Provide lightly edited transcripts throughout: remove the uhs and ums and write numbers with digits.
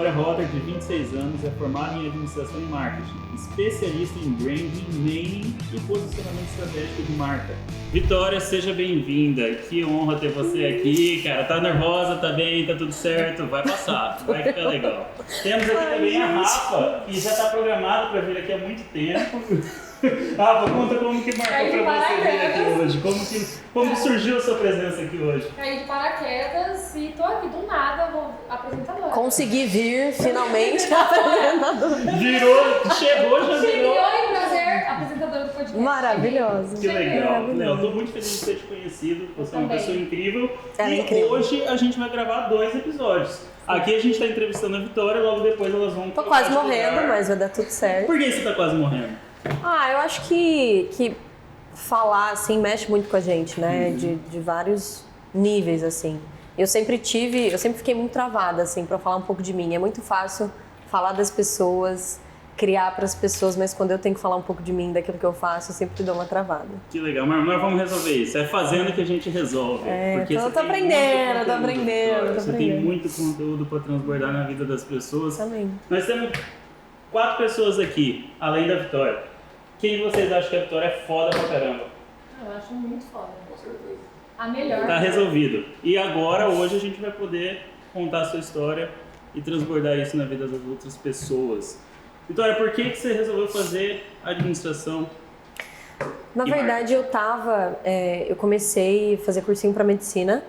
Vitória Roder, de 26 anos, é formada em Administração e Marketing, especialista em branding, naming e posicionamento estratégico de marca. Vitória, seja bem-vinda. Que honra ter você aqui, cara. Tá nervosa, tá bem, tá tudo certo, vai passar, vai ficar legal. Temos aqui também a Rafa, que já tá programada para vir aqui há muito tempo. Rafa, conta como que marcou pra você vir aqui hoje, como que surgiu a sua presença aqui hoje? Caí de paraquedas e tô aqui do nada, vou apresentadora. Consegui vir, finalmente, apresentadora. Chegou, já virou. Chegou em prazer, apresentadora do podcast. Maravilhosa. Que legal, Léo, tô muito feliz de ter te conhecido, você é uma pessoa incrível. Ela é E incrível. hoje a gente vai gravar 2 episódios. Aqui a gente tá entrevistando a Vitória, logo depois elas vão... Tô quase morrendo, mas vai dar tudo certo. Por que você tá quase morrendo? Eu acho que falar, assim, mexe muito com a gente, né? De vários níveis, assim. Eu sempre fiquei muito travada, assim, pra falar um pouco de mim. É muito fácil falar das pessoas, criar pras pessoas, mas quando eu tenho que falar um pouco de mim, daquilo que eu faço, eu sempre dou uma travada. Que legal, mas nós vamos resolver isso. É fazendo que a gente resolve. Porque eu você tô tem aprendendo, muito tô aprendendo, Vitória. tô Você aprendendo. tem muito conteúdo pra transbordar na vida das pessoas. Também. Nós temos 4 pessoas aqui, além da Vitória. Quem vocês acham que a Vitória é foda pra caramba? Eu acho muito foda. Com certeza. A melhor. Tá resolvido. E agora, hoje, a gente vai poder contar a sua história e transbordar isso na vida das outras pessoas. Vitória, por que você resolveu fazer administração? Na verdade, eu comecei a fazer cursinho para medicina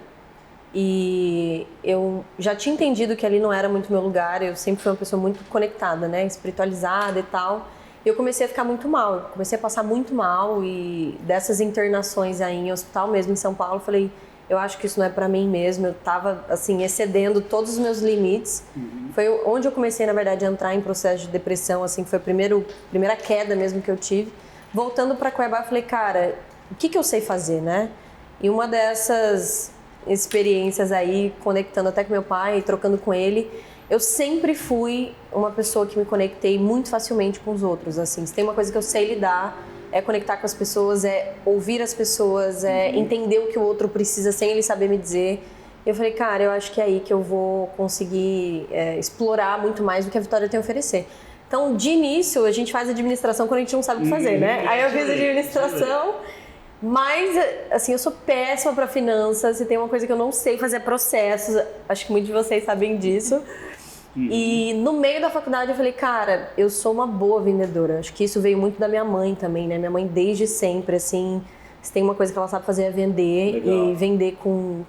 e eu já tinha entendido que ali não era muito meu lugar. Eu sempre fui uma pessoa muito conectada, né, espiritualizada e tal. Eu comecei a ficar muito mal, comecei a passar muito mal e dessas internações aí em hospital mesmo em São Paulo, eu falei, eu acho que isso não é pra mim mesmo. Eu tava, assim, excedendo todos os meus limites. Foi onde eu comecei, na verdade, a entrar em processo de depressão, assim, foi a primeira queda mesmo que eu tive. Voltando pra Cuiabá, eu falei, cara, o que eu sei fazer, né? E uma dessas experiências aí, conectando até com meu pai, trocando com ele, eu sempre fui uma pessoa que me conectei muito facilmente com os outros, assim. Se tem uma coisa que eu sei lidar, é conectar com as pessoas, é ouvir as pessoas, é entender o que o outro precisa sem ele saber me dizer. Eu falei, cara, eu acho que é aí que eu vou conseguir explorar muito mais do que a Vitória tem a oferecer. Então, de início, a gente faz administração quando a gente não sabe o que fazer, né? Aí eu fiz administração, mas, assim, eu sou péssima para finanças e tem uma coisa que eu não sei fazer processos, acho que muitos de vocês sabem disso. E no meio da faculdade eu falei, cara, eu sou uma boa vendedora. Acho que isso veio muito da minha mãe também, né? Minha mãe desde sempre, assim, se tem uma coisa que ela sabe fazer é vender. Legal. E vender com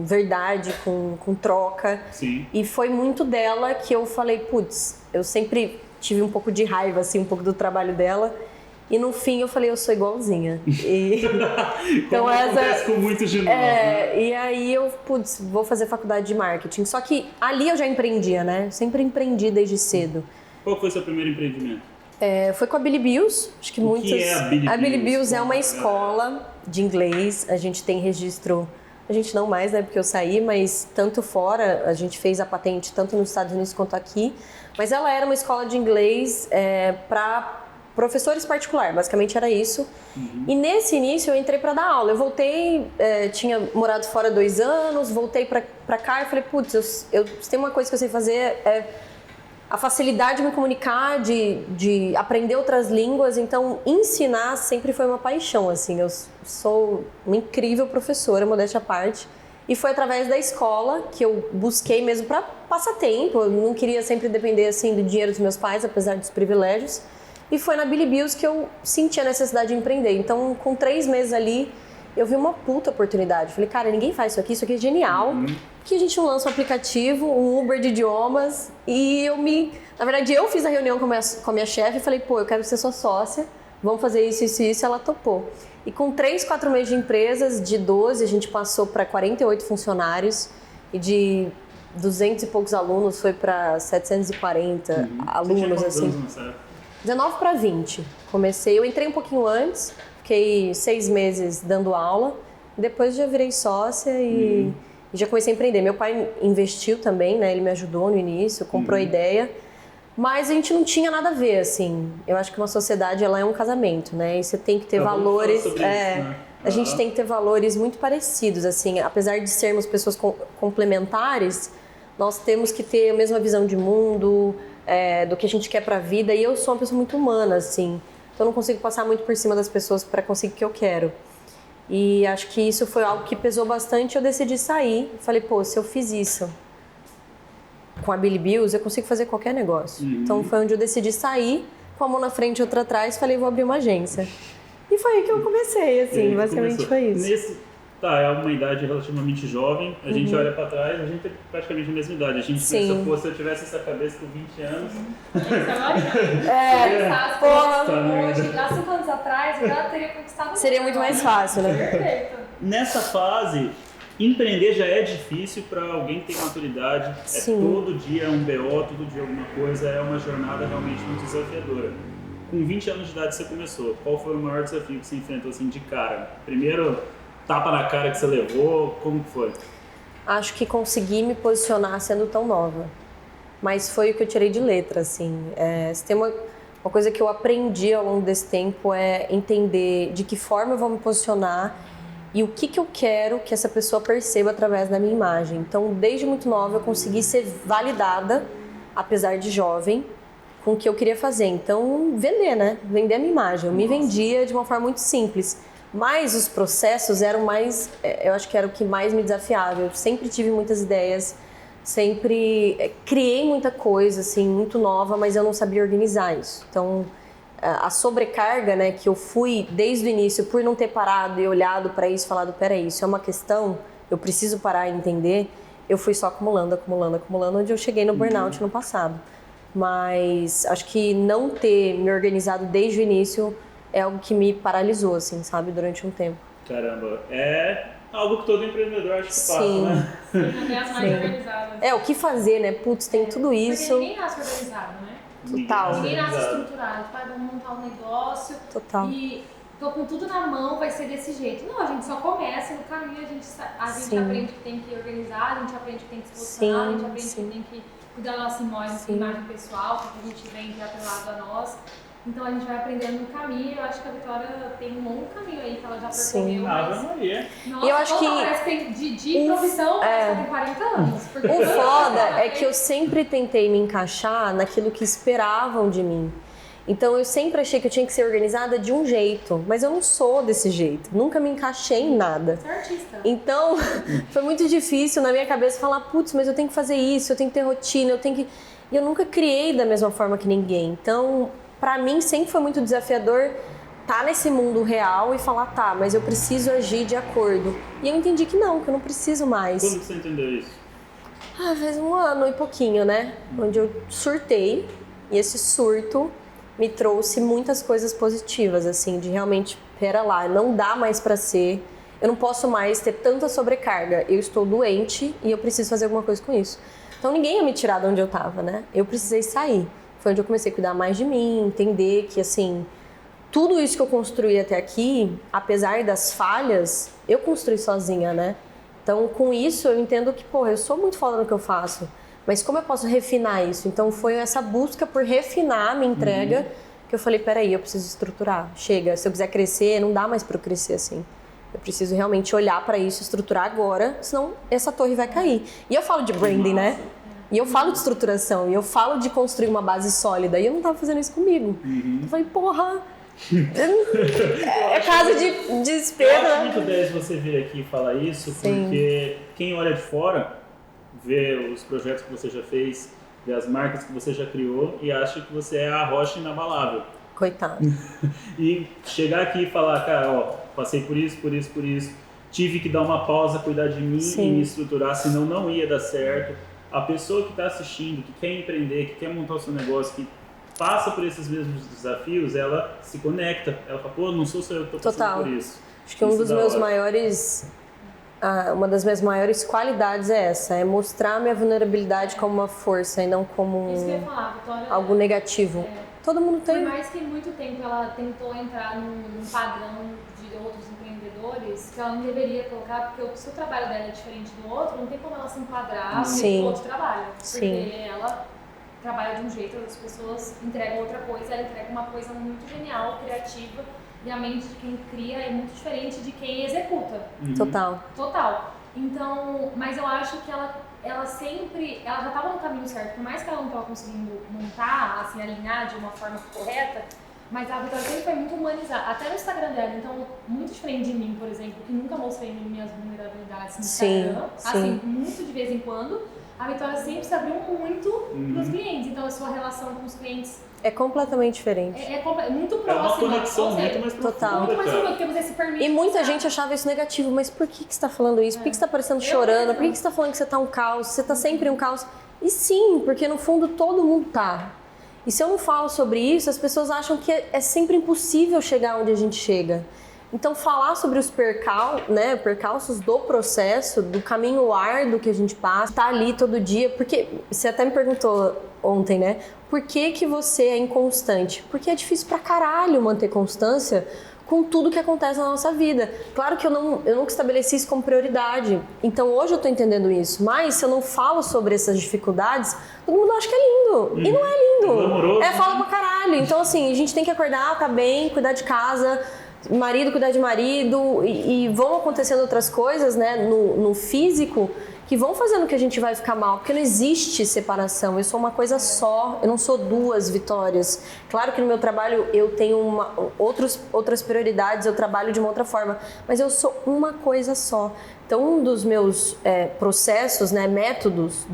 verdade, com troca. Sim. E foi muito dela que eu falei, putz, eu sempre tive um pouco de raiva, assim, um pouco do trabalho dela. E no fim eu falei, eu sou igualzinha. Então acontece com muitos de nós, né? E aí eu, vou fazer faculdade de marketing. Só que ali eu já empreendia, né? Sempre empreendi desde cedo. Qual foi o seu primeiro empreendimento? Foi com a Billy Bills. Acho que muitas. O que é a Billy Bills? A Billy Bills é uma escola de inglês. A gente tem registro. A gente não mais, né? Porque eu saí, mas tanto fora, a gente fez a patente tanto nos Estados Unidos quanto aqui. Mas ela era uma escola de inglês para professores particulares, basicamente era isso. E nesse início eu entrei para dar aula. Eu voltei, tinha morado fora 2 anos, voltei para cá e falei, putz, se tem uma coisa que eu sei fazer é a facilidade de me comunicar, de aprender outras línguas. Então ensinar sempre foi uma paixão, assim. Eu sou uma incrível professora, modéstia à parte. E foi através da escola que eu busquei mesmo para passar tempo. Eu não queria sempre depender, assim, do dinheiro dos meus pais, apesar dos privilégios. E foi na Billy Bills que eu senti a necessidade de empreender. Então, com 3 meses ali, eu vi uma puta oportunidade. Falei, cara, ninguém faz isso aqui é genial. Por que a gente não lança um aplicativo, um Uber de idiomas? E na verdade, eu fiz a reunião com a minha chefe e falei, pô, eu quero ser sua sócia, vamos fazer isso, isso e isso. Ela topou. E com 3, 4 meses de empresas, de 12, a gente passou para 48 funcionários e de 200 e poucos alunos foi para 740 alunos, assim. 19 para 20. Eu entrei um pouquinho antes, fiquei 6 meses dando aula, depois já virei sócia e já comecei a empreender. Meu pai investiu também, né? Ele me ajudou no início, comprou a ideia, mas a gente não tinha nada a ver, assim. Eu acho que uma sociedade, ela é um casamento, né? E você tem que ter valores... Isso, né? A gente tem que ter valores muito parecidos, assim. Apesar de sermos pessoas complementares, nós temos que ter a mesma visão de mundo, do que a gente quer pra vida, e eu sou uma pessoa muito humana, assim, então eu não consigo passar muito por cima das pessoas para conseguir o que eu quero. E acho que isso foi algo que pesou bastante, eu decidi sair, falei, pô, se eu fiz isso com a Billy Bills, eu consigo fazer qualquer negócio. Então foi onde eu decidi sair, com a mão na frente e outra atrás, falei, vou abrir uma agência. E foi aí que eu comecei, assim, basicamente foi isso. É uma idade relativamente jovem, a gente olha pra trás, a gente tem praticamente a mesma idade. A gente pensa, pô, se eu tivesse essa cabeça com 20 anos... Hoje, há 5 anos atrás, eu já teria conquistado. Seria muito mais fácil, né? Perfeito. Nessa fase, empreender já é difícil para alguém que tem maturidade. Todo dia um BO, todo dia alguma coisa, é uma jornada realmente muito desafiadora. Com 20 anos de idade você começou, qual foi o maior desafio que você enfrentou assim de cara? Primeiro, tapa na cara que você levou, como que foi? Acho que consegui me posicionar sendo tão nova, mas foi o que eu tirei de letra, assim. Se tem uma coisa que eu aprendi ao longo desse tempo é entender de que forma eu vou me posicionar e o que eu quero que essa pessoa perceba através da minha imagem. Então, desde muito nova, eu consegui ser validada, apesar de jovem, com o que eu queria fazer. Então, vender, né? Vender a minha imagem. Eu me vendia de uma forma muito simples. Mas os processos eram mais... Eu acho que era o que mais me desafiava. Eu sempre tive muitas ideias, sempre criei muita coisa, assim, muito nova, mas eu não sabia organizar isso. Então, a sobrecarga, né, que eu fui desde o início, por não ter parado e olhado para isso, falado, peraí, isso é uma questão, eu preciso parar e entender, eu fui só acumulando, onde eu cheguei no burnout no passado. Mas acho que não ter me organizado desde o início é algo que me paralisou, assim, sabe, durante um tempo. Caramba, é algo que todo empreendedor acho que passa, né? Sim, as mais organizadas. O que fazer, né? Putz, tem tudo isso. Porque ninguém nasce organizado, né? Total. Ninguém nasce estruturado. Pai, vamos montar um negócio. Total. E tô com tudo na mão, vai ser desse jeito. Não, a gente só começa no caminho, a gente aprende que tem que organizar, a gente aprende que tem que se posicionar, a gente aprende que tem que cuidar da nossa imagem pessoal, que a gente vem atrelado a nós. Então a gente vai aprendendo no caminho. Eu acho que a Vitória tem um longo caminho aí que ela já percorreu. Maria. Nossa, e eu acho que parece que tem de profissão, parece que ela tem 40 anos. O foda é que eu sempre tentei me encaixar naquilo que esperavam de mim. Então eu sempre achei que eu tinha que ser organizada de um jeito, mas eu não sou desse jeito. Nunca me encaixei em nada. Você é artista. Então foi muito difícil na minha cabeça falar, putz, mas eu tenho que fazer isso, eu tenho que ter rotina, eu tenho que... E eu nunca criei da mesma forma que ninguém. Então, pra mim sempre foi muito desafiador estar nesse mundo real e falar, tá, mas eu preciso agir de acordo. E eu entendi que eu não preciso mais. Quando você entendeu isso? Faz 1 ano e pouquinho, né? Onde eu surtei e esse surto me trouxe muitas coisas positivas, assim, de realmente, pera lá, não dá mais pra ser, eu não posso mais ter tanta sobrecarga, eu estou doente e eu preciso fazer alguma coisa com isso. Então ninguém ia me tirar de onde eu tava, né? Eu precisei sair. Foi onde eu comecei a cuidar mais de mim, entender que, assim, tudo isso que eu construí até aqui, apesar das falhas, eu construí sozinha, né? Então, com isso, eu entendo que, porra, eu sou muito foda no que eu faço, mas como eu posso refinar isso? Então, foi essa busca por refinar a minha entrega que eu falei, peraí, eu preciso estruturar. Chega, se eu quiser crescer, não dá mais pra eu crescer assim. Eu preciso realmente olhar pra isso, estruturar agora, senão essa torre vai cair. E eu falo de branding, né? E eu falo de estruturação, e eu falo de construir uma base sólida, e eu não tava fazendo isso comigo. Eu falei, porra, é caso de desespero. Eu acho muito 10 você vir aqui e falar isso, porque quem olha de fora vê os projetos que você já fez, vê as marcas que você já criou e acha que você é a rocha inabalável. Coitado. E chegar aqui e falar, cara, ó, passei por isso, tive que dar uma pausa, cuidar de mim e me estruturar, senão não ia dar certo. A pessoa que está assistindo, que quer empreender, que quer montar o seu negócio, que passa por esses mesmos desafios, ela se conecta. Ela fala, pô, não sou só eu que estou passando por isso. Acho que uma das minhas maiores qualidades é essa, é mostrar a minha vulnerabilidade como uma força e não como algo negativo. Todo mundo tem. Por mais que muito tempo ela tentou entrar num padrão de outros empreendedores, que ela não deveria colocar, porque se o trabalho dela é diferente do outro, não tem como ela se enquadrar no outro trabalho. Porque ela trabalha de um jeito, as pessoas entregam outra coisa, ela entrega uma coisa muito genial, criativa, e a mente de quem cria é muito diferente de quem executa. Total. Então, mas eu acho que ela já estava no caminho certo, por mais que ela não estava conseguindo montar, assim, alinhar de uma forma correta, mas a Vitória sempre foi muito humanizada, até no Instagram dela, então muito diferente de mim, por exemplo, que nunca mostrei minhas vulnerabilidades no Instagram, assim, muito de vez em quando, a Vitória sempre se abriu muito para os clientes, então a sua relação com os clientes é completamente diferente. Muito próxima. É uma conexão muito mais profunda. Total. Muito mais profunda, porque você se permite. E muita gente achava isso negativo, mas por que você está falando isso? Por que você está parecendo chorando? Por que você está falando que você está um caos? Você está sempre um caos? E sim, porque no fundo todo mundo tá. E se eu não falo sobre isso, as pessoas acham que é sempre impossível chegar onde a gente chega. Então, falar sobre os percalços do processo, do caminho árduo que a gente passa, tá ali todo dia, porque você até me perguntou ontem, né? Por que você é inconstante? Porque é difícil pra caralho manter constância com tudo que acontece na nossa vida. Claro que eu nunca estabeleci isso como prioridade, então hoje eu tô entendendo isso, mas se eu não falo sobre essas dificuldades, todo mundo acha que é lindo, e não é lindo. Fala pra caralho. Então assim, a gente tem que acordar, tá bem, cuidar de casa, marido cuidar de marido, e vão acontecendo outras coisas, né, no físico, que vão fazendo que a gente vai ficar mal, porque não existe separação, eu sou uma coisa só, eu não sou duas Vitórias. Claro que no meu trabalho eu tenho outras prioridades, eu trabalho de uma outra forma, mas eu sou uma coisa só. Então um dos meus processos, né, métodos,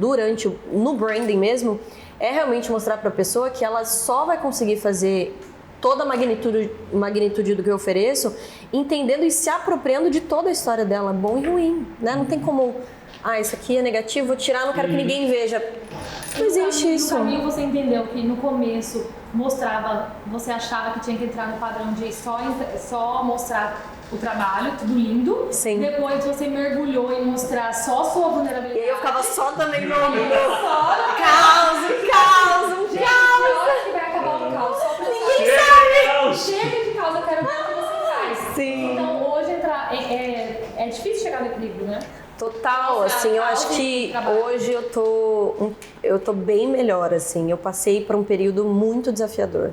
no branding mesmo, é realmente mostrar para a pessoa que ela só vai conseguir fazer toda a magnitude do que eu ofereço, entendendo e se apropriando de toda a história dela, bom e ruim, né? Não tem como, isso aqui é negativo, vou tirar, não quero que ninguém veja. Não existe isso. No caminho você entendeu que no começo você achava que tinha que entrar no padrão de só mostrar o trabalho, tudo lindo. Sim. Depois você mergulhou em mostrar só sua vulnerabilidade. E aí eu ficava só também no caos. Que vai acabar o caos. Só pra ninguém sabe. Chega de caos, eu quero ver o que você faz. Sim. Então hoje é difícil chegar no equilíbrio, né? Total, assim, eu acho que hoje eu tô bem melhor, assim. Eu passei por um período muito desafiador.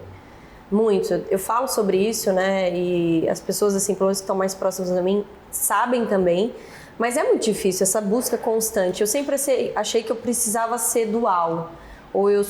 Muito. Eu falo sobre isso, né? E as pessoas, assim, pelo menos que estão mais próximas a mim, sabem também. Mas é muito difícil, essa busca constante. Eu sempre achei que eu precisava ser dual. Ou eu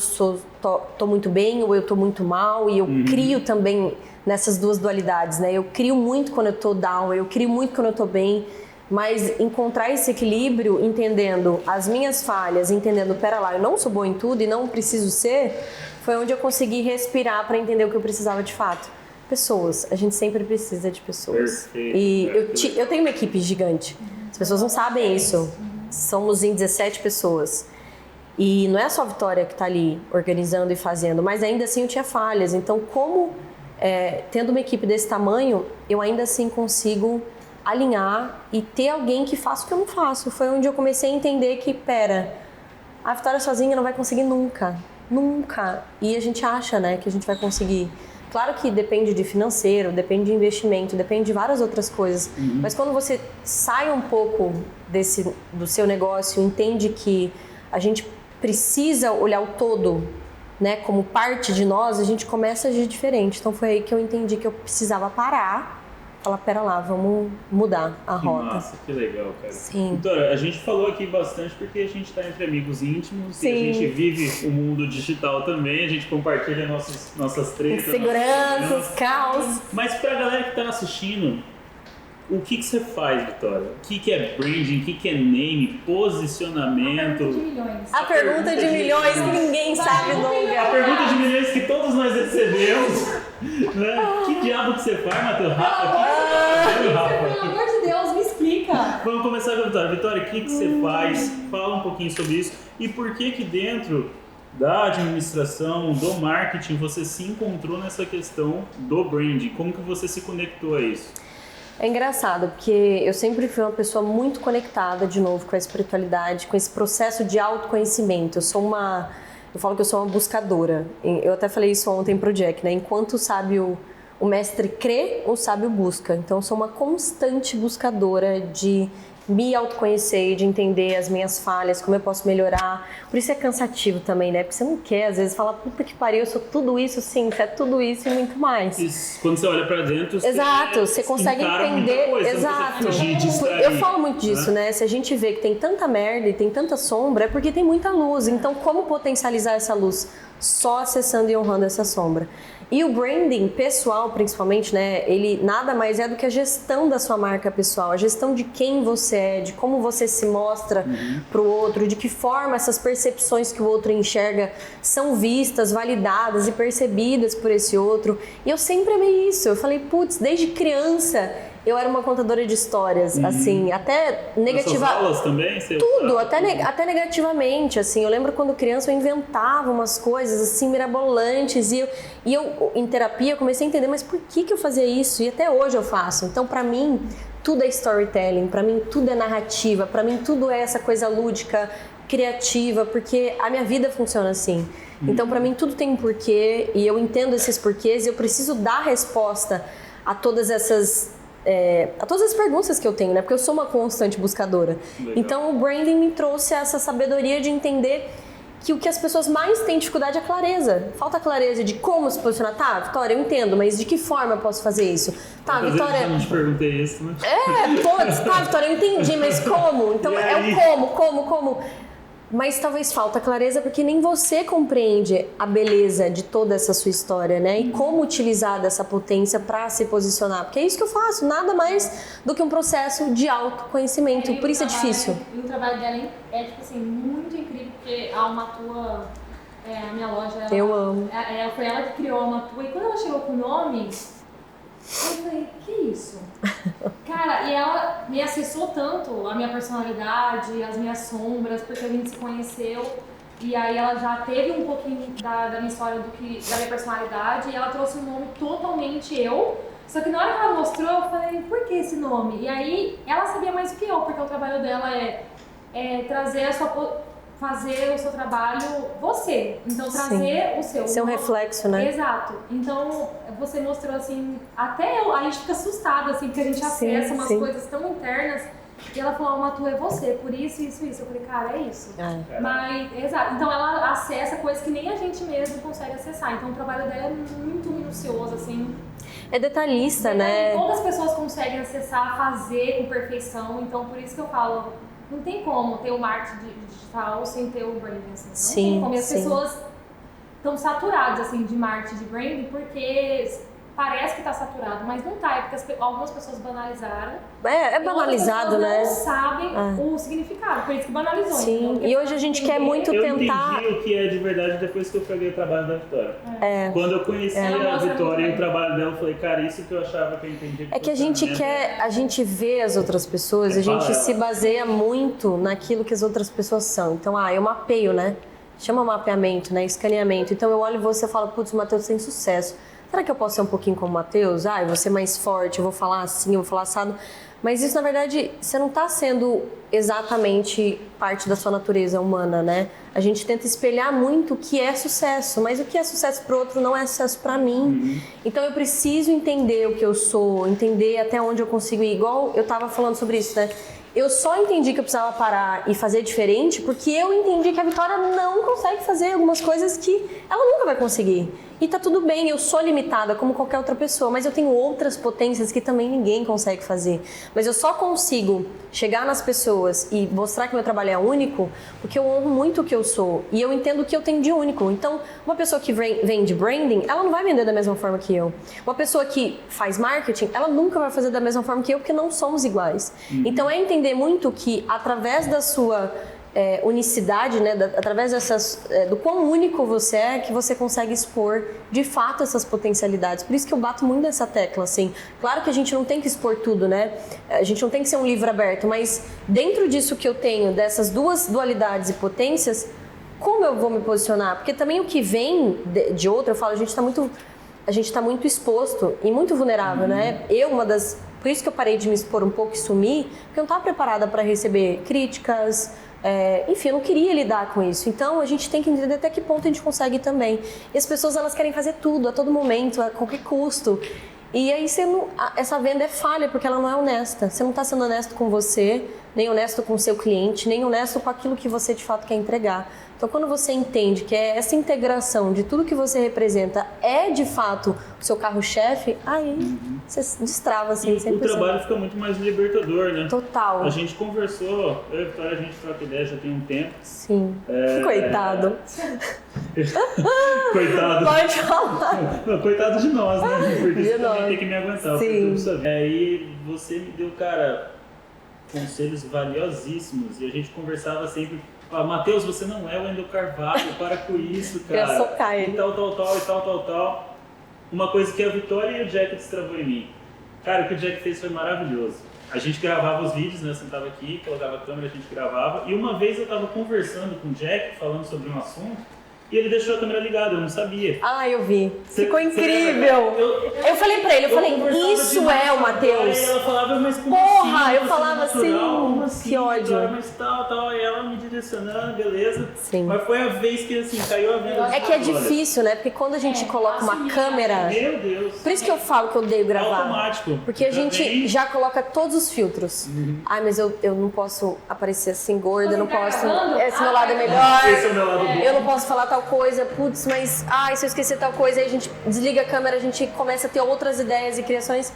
tô muito bem, ou eu tô muito mal. E eu crio também nessas duas dualidades, né? Eu crio muito quando eu tô down, eu crio muito quando eu tô bem. Mas encontrar esse equilíbrio, entendendo as minhas falhas, entendendo, pera lá, eu não sou boa em tudo e não preciso ser, foi onde eu consegui respirar para entender o que eu precisava de fato. Pessoas, a gente sempre precisa de pessoas. Perfeito. E eu tenho uma equipe gigante, as pessoas não sabem isso. Somos em 17 pessoas. E não é só a Vitória que está ali organizando e fazendo, mas ainda assim eu tinha falhas. Então, tendo uma equipe desse tamanho, eu ainda assim consigo alinhar e ter alguém que faça o que eu não faço. Foi onde eu comecei a entender que, a Vitória sozinha não vai conseguir nunca. Nunca. E a gente acha, né, que a gente vai conseguir. Claro que depende de financeiro, depende de investimento, depende de várias outras coisas. Mas quando você sai um pouco do seu negócio, entende que a gente precisa olhar o todo, né, como parte de nós, a gente começa a agir diferente. Então foi aí que eu entendi que eu precisava parar, falar, pera lá, vamos mudar a rota. Nossa, que legal, cara. Sim. Doutora, a gente falou aqui bastante porque a gente está entre amigos íntimos. Sim. E a gente vive o mundo digital também, a gente compartilha nossas tretas. Inseguranças, caos. Mas pra galera que tá assistindo, o que você faz, Vitória? O que é branding, o que é name, posicionamento? A pergunta de milhões que ninguém sabe nunca. A pergunta de milhões que todos nós recebemos. Né? Que diabo que você faz, Matheus? Pelo amor de Deus, me explica. Vamos começar com a Vitória. Vitória, o que você faz? Fala um pouquinho sobre isso. E por que dentro da administração, do marketing, você se encontrou nessa questão do branding? Como que você se conectou a isso? É engraçado, porque eu sempre fui uma pessoa muito conectada, de novo, com a espiritualidade, com esse processo de autoconhecimento. Eu falo que eu sou uma buscadora. Eu até falei isso ontem pro Jack, né? Enquanto o sábio o mestre crê, o sábio busca. Então, eu sou uma constante buscadora de me autoconhecer e de entender as minhas falhas, como eu posso melhorar. Por isso é cansativo também, né? Porque você não quer, às vezes, falar, puta que pariu, eu sou tudo isso, sim, você é tudo isso e muito mais. Isso, quando você olha pra dentro, exato, você consegue entender. Coisa, exato. Eu falo muito disso, né? Se a gente vê que tem tanta merda e tem tanta sombra, é porque tem muita luz. Então, como potencializar essa luz? Só acessando e honrando essa sombra. E o branding pessoal, principalmente, né, ele nada mais é do que a gestão da sua marca pessoal, a gestão de quem você é, de como você se mostra para o outro, de que forma essas percepções que o outro enxerga são vistas, validadas e percebidas por esse outro. E eu sempre amei isso. Eu falei, putz, desde criança eu era uma contadora de histórias, assim, até negativa. Nas suas aulas também? Tudo, até negativamente, assim. Eu lembro quando criança eu inventava umas coisas, assim, mirabolantes. E eu em terapia, comecei a entender, mas por que eu fazia isso? E até hoje eu faço. Então, pra mim, tudo é storytelling, pra mim tudo é narrativa, pra mim tudo é essa coisa lúdica, criativa, porque a minha vida funciona assim. Então, pra mim, tudo tem um porquê, e eu entendo esses porquês, e eu preciso dar resposta a todas essas a todas as perguntas que eu tenho, né? Porque eu sou uma constante buscadora. Legal. Então, o branding me trouxe essa sabedoria de entender que o que as pessoas mais têm dificuldade é clareza. Falta clareza de como se posicionar. Tá, Vitória, eu entendo, mas de que forma eu posso fazer isso? Tá, Vitória... Eu não te perguntei isso, né? Tá, Vitória, eu entendi, mas como? Então, é o como. Mas talvez falta clareza porque nem você compreende a beleza de toda essa sua história, né? E como utilizar dessa potência para se posicionar. Porque é isso que eu faço, nada mais do que um processo de autoconhecimento. Por isso é difícil. E o trabalho dela é, tipo assim, muito incrível, porque a Almatua, a minha loja... Eu amo. Foi ela que criou a Almatua, e quando ela chegou com o nome... Eu falei, que isso? Cara, e ela me acessou tanto, a minha personalidade, as minhas sombras, porque a gente se conheceu. E aí ela já teve um pouquinho da minha história, da minha personalidade, e ela trouxe um nome totalmente eu. Só que na hora que ela mostrou, eu falei, por que esse nome? E aí ela sabia mais do que eu, porque o trabalho dela é trazer fazer o seu trabalho você. Então, trazer o seu... Ser um reflexo, né? Exato. Então, você mostrou, assim... Até a gente fica assustada, assim, porque a gente acessa umas coisas tão internas. E ela falou, Almatua, é você, por isso, isso, isso. Eu falei, cara, é isso. Mas, exato. Então, ela acessa coisas que nem a gente mesmo consegue acessar. Então, o trabalho dela é muito minucioso, assim. É detalhista, né? Poucas pessoas conseguem acessar, fazer com perfeição. Então, por isso que eu falo... Não tem como ter o marketing digital sem ter o branding, assim. Não tem como. E as pessoas estão saturadas, assim, de marketing, de branding, porque parece que está saturado, mas não está. É porque algumas pessoas banalizaram. É banalizado, né? Não sabem o significado, por isso que banalizou. Sim, então, e hoje a gente quer muito tentar... Eu entendi o que é de verdade depois que eu peguei o trabalho da Vitória. Quando eu conheci a Vitória e o trabalho dela, eu falei, cara, isso que eu achava que eu entendi. É que a gente vê as outras pessoas, a gente se baseia muito naquilo que as outras pessoas são. Então, eu mapeio, né? Chama mapeamento, né? Escaneamento. Então, eu olho você e falo, putz, o Matheus tem sucesso. Será que eu posso ser um pouquinho como o Matheus? Eu vou ser mais forte, eu vou falar assim, eu vou falar assado. Mas isso, na verdade, você não está sendo exatamente parte da sua natureza humana, né? A gente tenta espelhar muito o que é sucesso, mas o que é sucesso para o outro não é sucesso para mim. Então, eu preciso entender o que eu sou, entender até onde eu consigo ir. Igual eu estava falando sobre isso, né? Eu só entendi que eu precisava parar e fazer diferente porque eu entendi que a Vitória não consegue fazer algumas coisas que ela nunca vai conseguir. E tá tudo bem, eu sou limitada como qualquer outra pessoa, mas eu tenho outras potências que também ninguém consegue fazer. Mas eu só consigo chegar nas pessoas e mostrar que meu trabalho é único porque eu honro muito o que eu sou e eu entendo o que eu tenho de único. Então, uma pessoa que vende branding, ela não vai vender da mesma forma que eu. Uma pessoa que faz marketing, ela nunca vai fazer da mesma forma que eu porque não somos iguais. Então, é entender muito que através da sua... unicidade, né? Através do quão único você é, que você consegue expor de fato essas potencialidades. Por isso que eu bato muito nessa tecla, assim. Claro que a gente não tem que expor tudo, né? A gente não tem que ser um livro aberto, mas dentro disso que eu tenho, dessas duas dualidades e potências, como eu vou me posicionar? Porque também o que vem de outro, eu falo, a gente está muito exposto e muito vulnerável, né? Por Por isso que eu parei de me expor um pouco e sumir, porque eu não estava preparada para receber críticas, enfim, eu não queria lidar com isso. Então, a gente tem que entender até que ponto a gente consegue também. E as pessoas, elas querem fazer tudo, a todo momento, a qualquer custo. E aí essa venda é falha, porque ela não é honesta. Você não está sendo honesto com você, nem honesto com o seu cliente, nem honesto com aquilo que você de fato quer entregar. Então, quando você entende que essa integração de tudo que você representa é de fato o seu carro-chefe, aí você destrava assim, 100%. O trabalho fica muito mais libertador, né? Total. A gente conversou, eu e a Vitória, a gente troca ideia já tem um tempo. Sim. Coitado. Coitado. Pode falar. Não, coitado de nós, né? Porque você nós. também tem que me aguentar. Sim. Aí você me deu, cara, conselhos valiosíssimos. E a gente conversava sempre. Matheus, você não é o Wendel Carvalho, para com isso, cara. Quer socar ele. E tal. Uma coisa que a Vitória e o Jack destravou em mim. Cara, o que o Jack fez foi maravilhoso. A gente gravava os vídeos, né? Eu sentava aqui, colocava a câmera, a gente gravava. E uma vez eu tava conversando com o Jack, falando sobre um assunto, e ele deixou a câmera ligada, eu não sabia. Ah, eu vi. Ficou incrível. Eu falei pra ele, isso é o Matheus. E ela falava, mas como porra, assim? eu falava assim, que ódio. Mas tal, e ela me direcionando, beleza. Sim. Mas foi a vez que, assim, caiu a venda. É que é difícil, né? Porque quando a gente coloca uma câmera... Meu Deus. Por isso que eu falo que eu odeio gravar. Automático. Porque a gente já coloca todos os filtros. Ai, mas eu não posso aparecer assim gorda, eu não posso... Esse meu lado é melhor. Esse é o meu lado bom. Eu não posso falar tal coisa, putz, mas se eu esquecer tal coisa, aí a gente desliga a câmera, a gente começa a ter outras ideias e criações.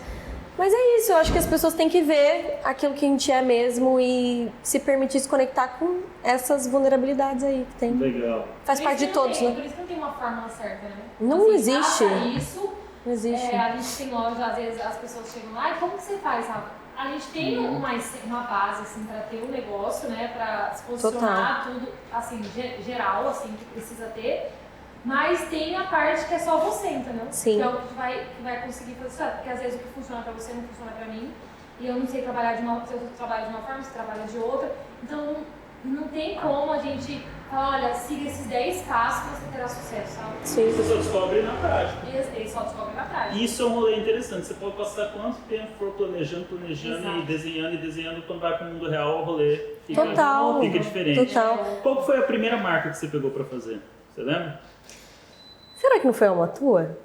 Mas é isso, eu acho que as pessoas têm que ver aquilo que a gente é mesmo e se permitir se conectar com essas vulnerabilidades aí que tem. Legal. Faz parte de todos, né? Por isso que não tem uma fórmula certa, né? Não assim, existe. Isso, não existe. A gente tem loja, às vezes as pessoas chegam lá, como que você faz, sabe? A gente tem uma base, assim, para ter um negócio, né? Para se posicionar tudo, assim, geral, assim, que precisa ter. Mas tem a parte que é só você, entendeu? Sim. Que é o que vai conseguir fazer isso. Porque às vezes o que funciona pra você não funciona pra mim. E eu não sei trabalhar de uma... Se eu trabalho de uma forma, você trabalha de outra. Então não tem como a gente falar, olha, siga esses 10 passos que você terá sucesso, sabe? Sim. Você só descobre na prática. Eles só descobrem na prática. Isso é um rolê interessante. Você pode passar quanto tempo for planejando Exato. e desenhando. Quando vai pro mundo real, o rolê fica diferente. Total. Qual foi a primeira marca que você pegou pra fazer? Você lembra? Será que não foi uma tua?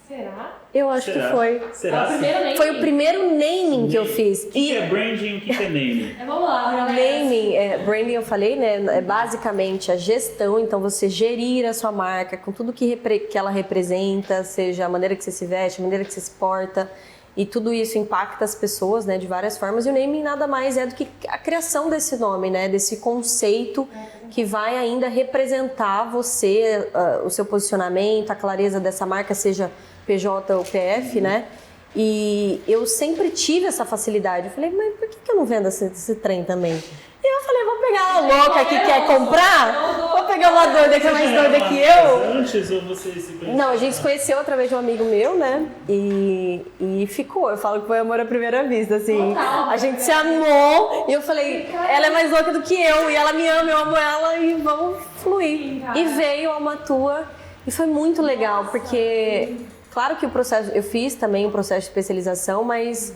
Será? Eu acho que foi. Será? Foi o primeiro naming que eu fiz. O que é branding e o que é naming? Vamos lá, galera. Naming, branding eu falei, né? É basicamente a gestão, então você gerir a sua marca com tudo que ela representa, seja a maneira que você se veste, a maneira que você se porta. E tudo isso impacta as pessoas, né, de várias formas. E o naming nada mais é do que a criação desse nome, né, desse conceito que vai ainda representar você, o seu posicionamento, a clareza dessa marca, seja PJ ou PF, né? E eu sempre tive essa facilidade. Eu falei, mas por que eu não vendo esse trem também? E eu falei, vou pegar uma louca que quer comprar, vou pegar uma doida que é mais doida que eu. Antes ou você se conheceu? Não, a gente se conheceu através de um amigo meu, né? E ficou. Eu falo que foi amor à primeira vista, assim. A gente se amou e eu falei, ela é mais louca do que eu e ela me ama, eu amo ela e vamos fluir. E veio a Almatua e foi muito legal, porque claro que o processo, eu fiz também um processo de especialização, mas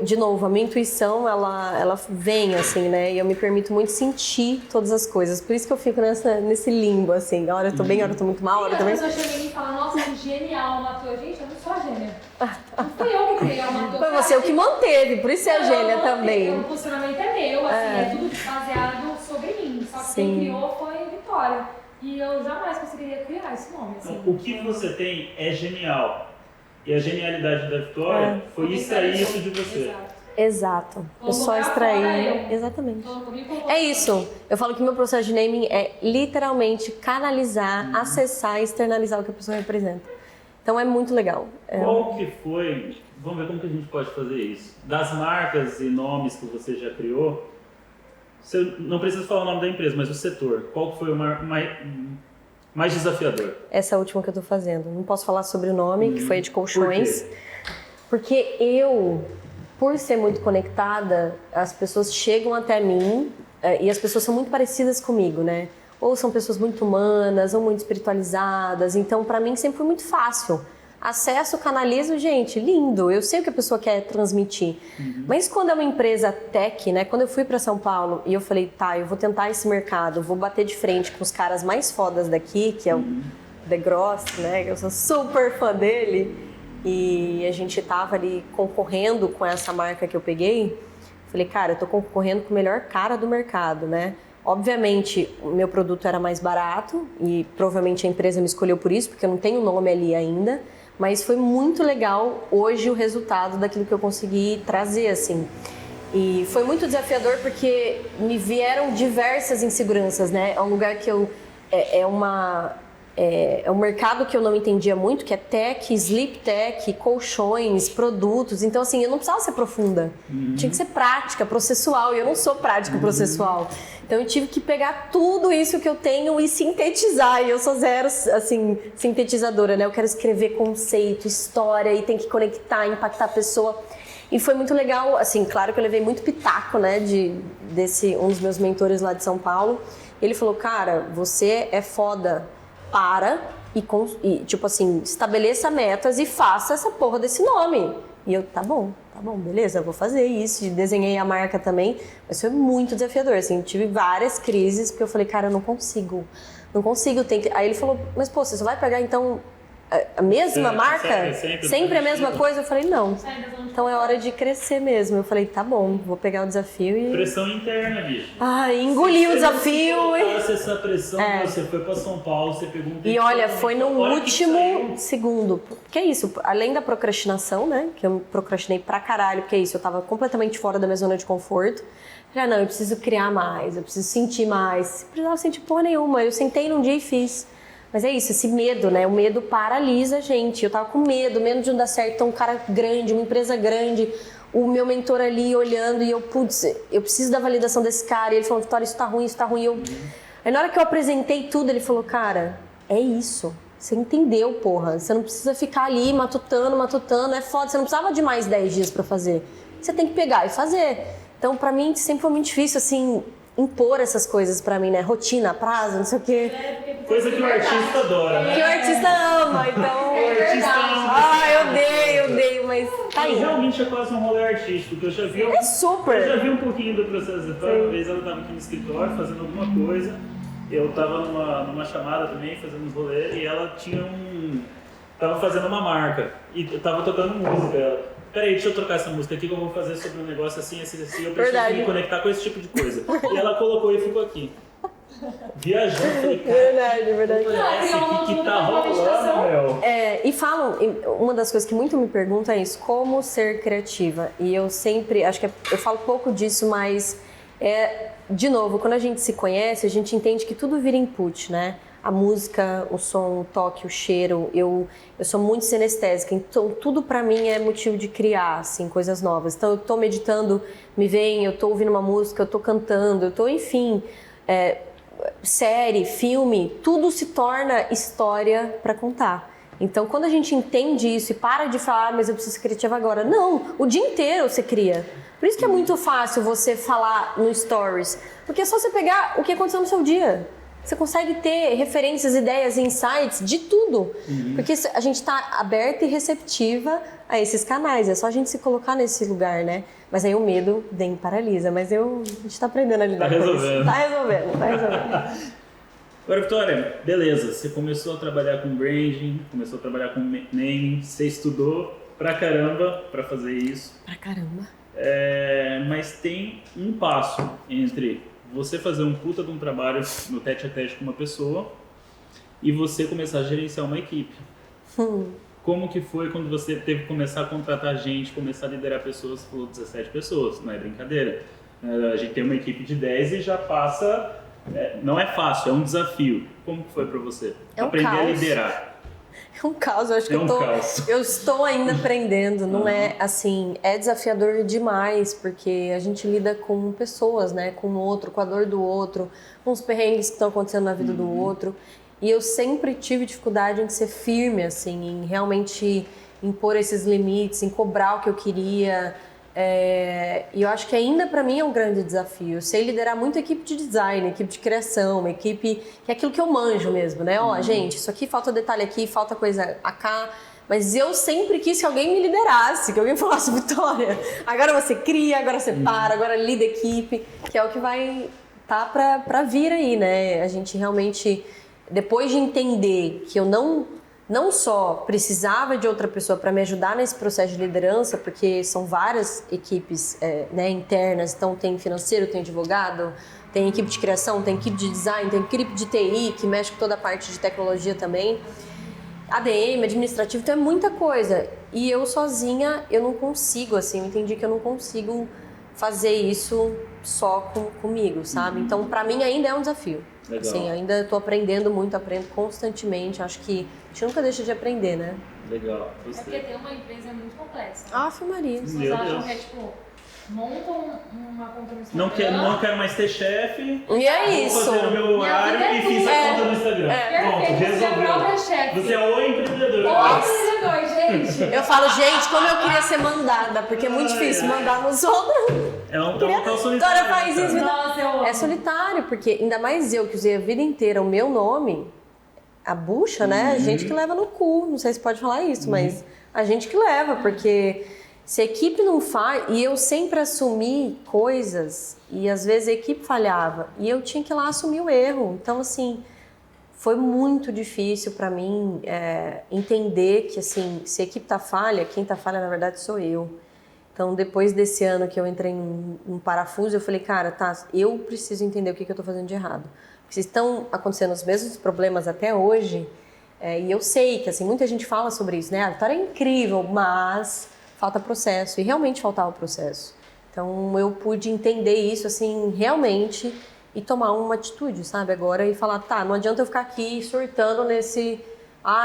de novo, a minha intuição, ela vem, assim, né? E eu me permito muito sentir todas as coisas. Por isso que eu fico nesse limbo, assim. A hora eu tô bem, a hora eu tô muito mal, a hora eu tô bem... As pessoas chegam em mim e falam, nossa, que genial, Matheus. Gente, eu não sou a gênia. Não fui eu que criei a Matheus. Foi você o que manteve, por isso é a gênia também. O posicionamento é meu, assim, é tudo baseado sobre mim. Só que quem criou foi a Vitória. E eu jamais conseguiria criar esse nome, assim. O que você tem é genial. E a genialidade da Vitória foi extrair isso de você. Exato. Eu só extraí. Exatamente. É isso. Eu falo que meu processo de naming é literalmente canalizar, acessar e externalizar o que a pessoa representa. Então é muito legal. Qual que foi... Vamos ver como que a gente pode fazer isso. Das marcas e nomes que você já criou, você não precisa falar o nome da empresa, mas o setor. Qual que foi o mais desafiador? Essa última que eu tô fazendo. Não posso falar sobre o nome, que foi de colchões. Por quê? Porque eu, por ser muito conectada, as pessoas chegam até mim e as pessoas são muito parecidas comigo, né? Ou são pessoas muito humanas, ou muito espiritualizadas. Então, pra mim, sempre foi muito fácil acesso, canalizo, gente, lindo. Eu sei o que a pessoa quer transmitir. Mas quando é uma empresa tech, né? Quando eu fui para São Paulo e eu falei, tá, eu vou tentar esse mercado, vou bater de frente com os caras mais fodas daqui, que é o The Gross, né? Eu sou super fã dele. E a gente tava ali concorrendo com essa marca que eu peguei. Falei, cara, eu tô concorrendo com o melhor cara do mercado, né? Obviamente, o meu produto era mais barato e provavelmente a empresa me escolheu por isso, porque eu não tenho nome ali ainda. Mas foi muito legal hoje o resultado daquilo que eu consegui trazer, assim. E foi muito desafiador porque me vieram diversas inseguranças, né? É um lugar que eu... É um mercado que eu não entendia muito, que é tech, sleep tech, colchões, produtos. Então, assim, eu não precisava ser profunda. Tinha que ser prática, processual. E eu não sou prática processual. Então, eu tive que pegar tudo isso que eu tenho e sintetizar. E eu sou zero, assim, sintetizadora, né? Eu quero escrever conceito, história e tem que conectar, impactar a pessoa. E foi muito legal, assim, claro que eu levei muito pitaco, né, um dos meus mentores lá de São Paulo. Ele falou, cara, você é foda. E, tipo assim, estabeleça metas e faça essa porra desse nome. E eu, tá bom, beleza, vou fazer isso. Desenhei a marca também, mas foi muito desafiador, assim, tive várias crises, porque eu falei, cara, eu não consigo, Aí ele falou, mas pô, você só vai pegar então a mesma marca? Sempre a mesma coisa? Eu falei, não. Então é hora de crescer mesmo. Eu falei, tá bom, vou pegar o desafio e... Pressão interna, bicho. Engoli o desafio. Se essa pressão, você foi pra São Paulo, você pegou um... E olha, foi no último segundo. Que é isso, além da procrastinação, né? Que eu procrastinei pra caralho, porque é isso, eu tava completamente fora da minha zona de conforto. Já não, eu preciso criar mais, eu preciso sentir mais. Não precisava sentir porra nenhuma, eu sentei num dia e fiz. Mas é isso, esse medo, né? O medo paralisa a gente. Eu tava com medo de não dar certo. Então, um cara grande, uma empresa grande, o meu mentor ali olhando e eu, putz, eu preciso da validação desse cara. E ele falou, Vitória, isso tá ruim. Aí na hora que eu apresentei tudo, ele falou, cara, é isso. Você entendeu, porra. Você não precisa ficar ali matutando. É foda. Você não precisava de mais 10 dias pra fazer. Você tem que pegar e fazer. Então, pra mim, sempre foi muito difícil, assim... impor essas coisas pra mim, né? Rotina, prazo, não sei o quê. Coisa que o artista adora, né? Que o artista ama, então... O artista ama. Eu odeio, mas tá aí. Realmente é quase um rolê artístico, que eu já vi... É super! Eu já vi um pouquinho do processo. Uma vez ela tava aqui no escritório fazendo alguma coisa, eu tava numa chamada também, fazendo uns rolês, e ela tava fazendo uma marca, e tava tocando música, ela... Peraí, deixa eu trocar essa música aqui que eu vou fazer sobre um negócio assim, eu preciso me conectar com esse tipo de coisa. E ela colocou e ficou aqui. Viajando, falei, cara, Verdade. que tá rolando, meu. E falam, uma das coisas que muito me perguntam é isso, como ser criativa? E eu sempre, acho que eu falo pouco disso, mas de novo, quando a gente se conhece, a gente entende que tudo vira input, né? A música, o som, o toque, o cheiro, eu sou muito sinestésica, então tudo pra mim é motivo de criar, assim, coisas novas. Então eu tô meditando, me vem, eu tô ouvindo uma música, eu tô cantando, eu tô, enfim, série, filme, tudo se torna história pra contar. Então quando a gente entende isso e para de falar, mas eu preciso ser criativa agora, não, o dia inteiro você cria. Por isso que é muito fácil você falar no Stories, porque é só você pegar o que aconteceu no seu dia. Você consegue ter referências, ideias, insights de tudo. Porque a gente está aberta e receptiva a esses canais. É só a gente se colocar nesse lugar, né? Mas aí o medo vem e paralisa. Mas a gente está aprendendo a lidar com isso. Tá resolvendo. Agora, Vitória, beleza. Você começou a trabalhar com branding, começou a trabalhar com naming. Você estudou pra caramba pra fazer isso. Pra caramba. Mas tem um passo entre... você fazer um puta de um trabalho no tete-a-tete com uma pessoa e você começar a gerenciar uma equipe. Como que foi quando você teve que começar a contratar gente, começar a liderar pessoas? Você falou 17 pessoas, não é brincadeira. A gente tem uma equipe de 10 e já passa... não é fácil, é um desafio. Como que foi pra você? Aprender a liderar. É um caos, eu acho que eu estou ainda aprendendo, não é assim, é desafiador demais, porque a gente lida com pessoas, né, com o outro, com a dor do outro, com os perrengues que estão acontecendo na vida do outro, e eu sempre tive dificuldade em ser firme, assim, em realmente impor esses limites, em cobrar o que eu queria, e eu acho que ainda para mim é um grande desafio. Eu sei liderar muito a equipe de design, equipe de criação, uma equipe que é aquilo que eu manjo mesmo, né? Gente, isso aqui falta detalhe aqui, falta coisa acá, Mas eu sempre quis que alguém me liderasse, que alguém falasse, Vitória, agora você cria, agora você para, agora lida equipe, que é o que vai pra vir aí, né? A gente realmente, depois de entender que eu não só precisava de outra pessoa para me ajudar nesse processo de liderança, porque são várias equipes né, internas, então tem financeiro, tem advogado, tem equipe de criação, tem equipe de design, tem equipe de TI, que mexe com toda a parte de tecnologia também, ADM, administrativo, então é muita coisa. E eu sozinha, eu não consigo, assim, eu entendi que eu não consigo fazer isso só comigo, sabe? Então, para mim ainda é um desafio. Legal. Assim, ainda estou aprendendo muito, aprendo constantemente. Acho que a gente nunca deixa de aprender, né? Legal. É porque ter uma empresa é muito complexa. Aff, Maria. As pessoas acham que é tipo, montam uma conta no Instagram. Não quero mais ter chefe. E é isso. Vou fazer o meu horário e fiz a conta no Instagram. Pronto, resolveu. Você é o empreendedor. O empreendedor, gente. Eu falo, gente, como eu queria ser mandada, porque é muito difícil mandar nos outros. É um tal solitário. Faz isso, é solitário, porque ainda mais eu que usei a vida inteira o meu nome, a bucha, né? A gente que leva no cu. Não sei se pode falar isso, mas a gente que leva, porque se a equipe não faz, e eu sempre assumi coisas, e às vezes a equipe falhava, e eu tinha que ir lá assumir o erro. Então, assim, foi muito difícil para mim entender que, assim, se a equipe tá falha, quem tá falha, na verdade, sou eu. Então, depois desse ano que eu entrei num parafuso, eu falei, cara, eu preciso entender o que eu tô fazendo de errado. Porque estão acontecendo os mesmos problemas até hoje, e eu sei que, assim, muita gente fala sobre isso, né? A Vitória é incrível, mas falta processo, e realmente faltava processo. Então, eu pude entender isso, assim, realmente, e tomar uma atitude, sabe, agora, e falar, não adianta eu ficar aqui surtando nesse,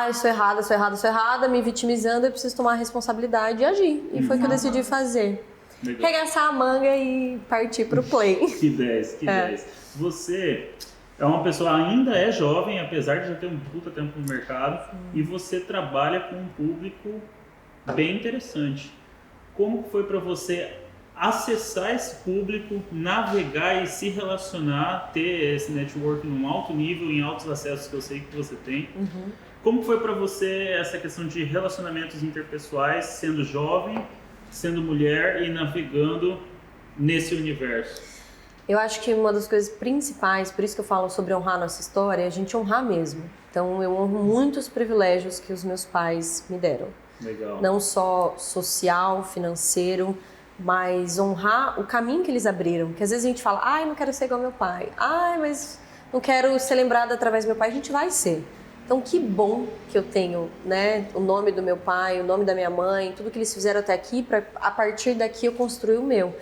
eu sou errada, me vitimizando, eu preciso tomar a responsabilidade e agir. E foi o que eu decidi fazer. Legal. Regaçar a manga e partir pro play. Que 10. Você é uma pessoa, ainda é jovem, apesar de já ter um puta tempo no mercado, e você trabalha com um público bem interessante. Como foi para você acessar esse público, navegar e se relacionar, ter esse network num alto nível, em altos acessos que eu sei que você tem? Como foi para você essa questão de relacionamentos interpessoais, sendo jovem, sendo mulher e navegando nesse universo? Eu acho que uma das coisas principais, por isso que eu falo sobre honrar nossa história, é a gente honrar mesmo. Então, eu honro muitos privilégios que os meus pais me deram. Legal. Não só social, financeiro, mas honrar o caminho que eles abriram. Porque às vezes a gente fala, não quero ser igual ao meu pai. Mas não quero ser lembrada através do meu pai. A gente vai ser. Então, que bom que eu tenho, né, o nome do meu pai, o nome da minha mãe, tudo que eles fizeram até aqui, para a partir daqui eu construir o meu.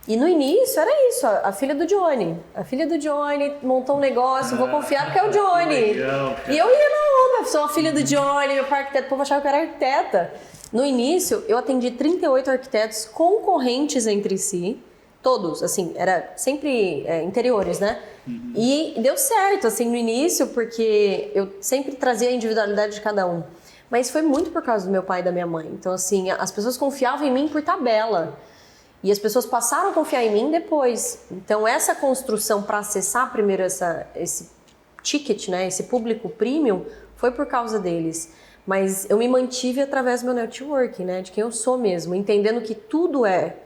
E no início era isso, a filha do Johnny. A filha do Johnny montou um negócio, vou confiar porque é o Johnny. Legal, e eu ia na onda, sou a filha do Johnny, meu pai é arquiteto, o povo achava que eu era arquiteta. No início, eu atendi 38 arquitetos concorrentes entre si, todos, assim, era sempre interiores, né? E deu certo, assim, no início, porque eu sempre trazia a individualidade de cada um. Mas foi muito por causa do meu pai e da minha mãe. Então, assim, as pessoas confiavam em mim por tabela. E as pessoas passaram a confiar em mim depois. Então, essa construção para acessar primeiro esse ticket, né, esse público premium, foi por causa deles. Mas eu me mantive através do meu networking, né, de quem eu sou mesmo, entendendo que tudo é